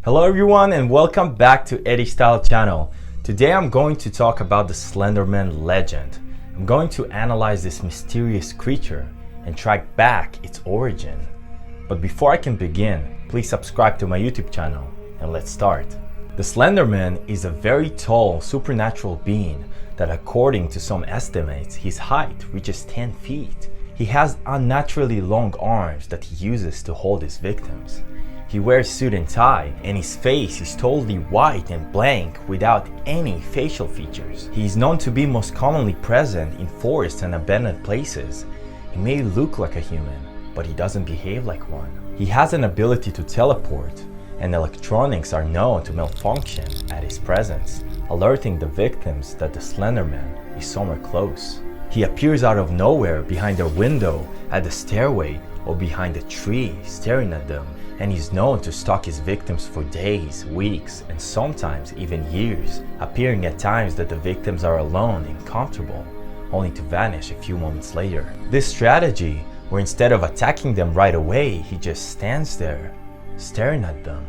Hello everyone and welcome back to Eddie Style channel. Today I'm going to talk about the Slenderman legend. I'm going to analyze this mysterious creature and track back its origin. But before I can begin, please subscribe to my YouTube channel and let's start. The Slenderman is a very tall supernatural being that, according to some estimates, his height reaches 10 feet. He has unnaturally long arms that he uses to hold his victims. He wears suit and tie, and his face is totally white and blank without any facial features. He is known to be most commonly present in forests and abandoned places. He may look like a human, but he doesn't behave like one. He has an ability to teleport, and electronics are known to malfunction at his presence, alerting the victims that the Slenderman is somewhere close. He appears out of nowhere behind their window, at the stairway, or behind a tree staring at them, and is known to stalk his victims for days, weeks, and sometimes even years, appearing at times that the victims are alone and comfortable, only to vanish a few moments later. This strategy, where instead of attacking them right away, he just stands there, staring at them,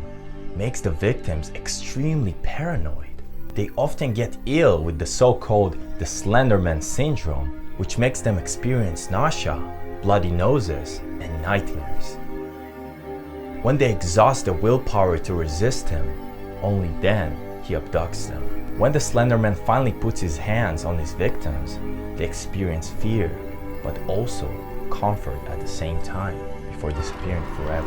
makes the victims extremely paranoid. They often get ill with the so-called the Slenderman syndrome, which makes them experience nausea, bloody noses, and nightmares. When they exhaust their willpower to resist him, only then he abducts them. When the Slenderman finally puts his hands on his victims, they experience fear, but also comfort at the same time before disappearing forever.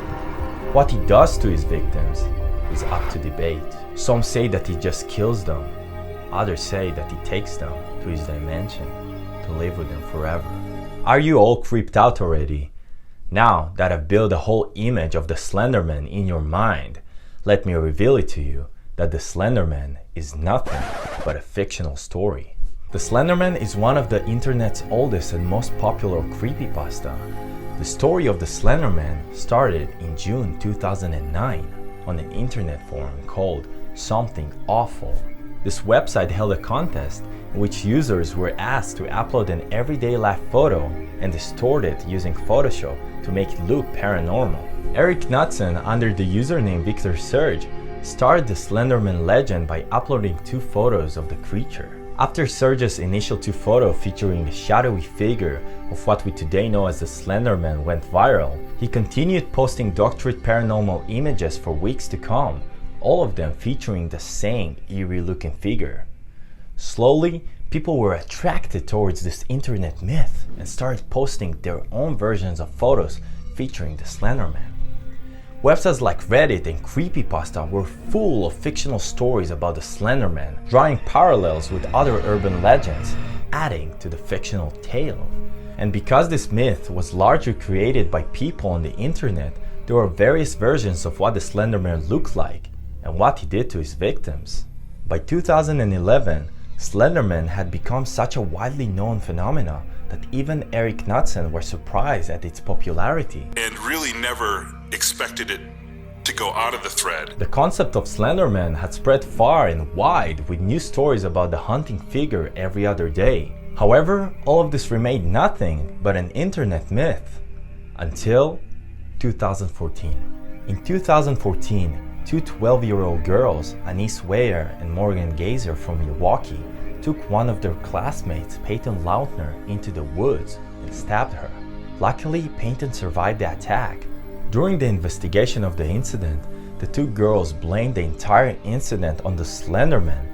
What he does to his victims is up to debate. Some say that he just kills them. Others say that he takes them to his dimension to live with them forever. Are you all creeped out already? Now that I've built a whole image of the Slenderman in your mind, let me reveal it to you that the Slenderman is nothing but a fictional story. The Slenderman is one of the internet's oldest and most popular creepypasta. The story of the Slenderman started in June 2009 on an internet forum called Something Awful. This website held a contest in which users were asked to upload an everyday life photo and distort it using Photoshop to make it look paranormal. Eric Knudsen, under the username Victor Surge, started the Slenderman legend by uploading 2 photos of the creature. After Surge's initial 2 photos featuring a shadowy figure of what we today know as the Slenderman went viral, he continued posting doctored paranormal images for weeks to come, all of them featuring the same eerie looking figure. Slowly, people were attracted towards this internet myth and started posting their own versions of photos featuring the Slenderman. Websites like Reddit and creepypasta were full of fictional stories about the Slenderman, drawing parallels with other urban legends, adding to the fictional tale. And because this myth was largely created by people on the internet, there were various versions of what the Slenderman looked like and what he did to his victims. By 2011, Slenderman had become such a widely known phenomenon that even Eric Knudsen were surprised at its popularity. And really never expected it to go out of the thread. The concept of Slenderman had spread far and wide, with news stories about the hunting figure every other day. However, all of this remained nothing but an internet myth until 2014. In 2014, 2 12-year-old girls, Anissa Weier and Morgan Geyser from Milwaukee, took one of their classmates, Payton Leutner, into the woods and stabbed her. Luckily, Payton survived the attack. During the investigation of the incident, the 2 girls blamed the entire incident on the Slenderman,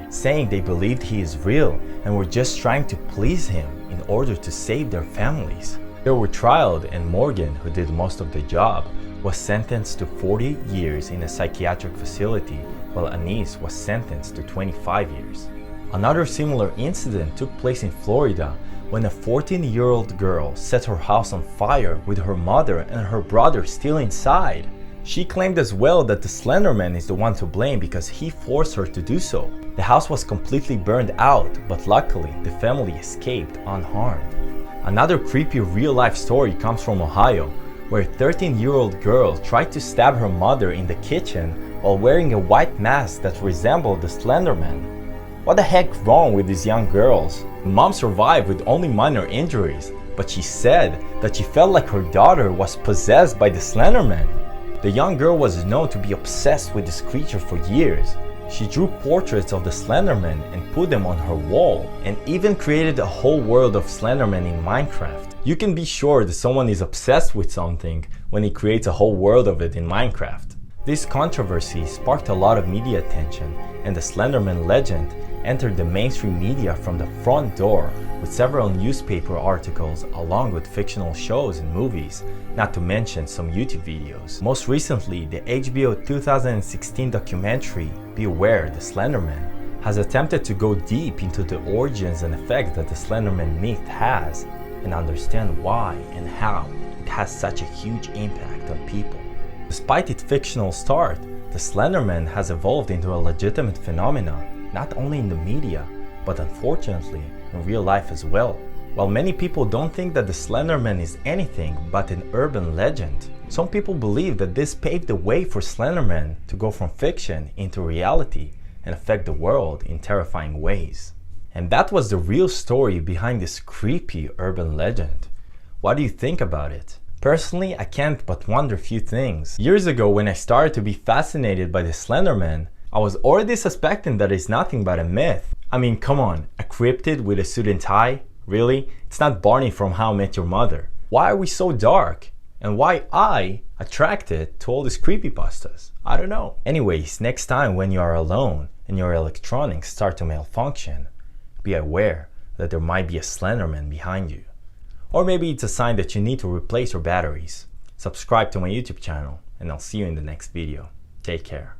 saying they believed he is real and were just trying to please him in order to save their families. They were trialed, and Morgan, who did most of the job, was sentenced to 40 years in a psychiatric facility, while Anissa was sentenced to 25 years. Another similar incident took place in Florida when a 14-year-old girl set her house on fire with her mother and her brother still inside. She claimed as well that the Slenderman is the one to blame because he forced her to do so. The house was completely burned out, but luckily the family escaped unharmed. Another creepy real-life story comes from Ohio, where a 13-year-old girl tried to stab her mother in the kitchen while wearing a white mask that resembled the Slenderman. What the heck wrong with these young girls? Mom survived with only minor injuries, but she said that she felt like her daughter was possessed by the Slenderman. The young girl was known to be obsessed with this creature for years. She drew portraits of the Slenderman and put them on her wall, and even created a whole world of Slenderman in Minecraft. You can be sure that someone is obsessed with something when he creates a whole world of it in Minecraft. This controversy sparked a lot of media attention, and the Slenderman legend entered the mainstream media from the front door with several newspaper articles along with fictional shows and movies, not to mention some YouTube videos. Most recently, the HBO 2016 documentary Beware the Slenderman has attempted to go deep into the origins and effects that the Slenderman myth has and understand why and how it has such a huge impact on people. Despite its fictional start, the Slenderman has evolved into a legitimate phenomenon, not only in the media, but unfortunately in real life as well. While many people don't think that the Slenderman is anything but an urban legend, some people believe that this paved the way for Slenderman to go from fiction into reality and affect the world in terrifying ways. And that was the real story behind this creepy urban legend. What do you think about it? Personally, I can't but wonder a few things. Years ago, when I started to be fascinated by the Slenderman, I was already suspecting that it's nothing but a myth. I mean, come on, a cryptid with a suit and tie? Really? It's not Barney from How I Met Your Mother. Why are we so dark? And why I attracted to all these creepypastas? I don't know. Anyways, next time when you are alone and your electronics start to malfunction, be aware that there might be a Slenderman behind you. Or maybe it's a sign that you need to replace your batteries. Subscribe to my YouTube channel, and I'll see you in the next video. Take care.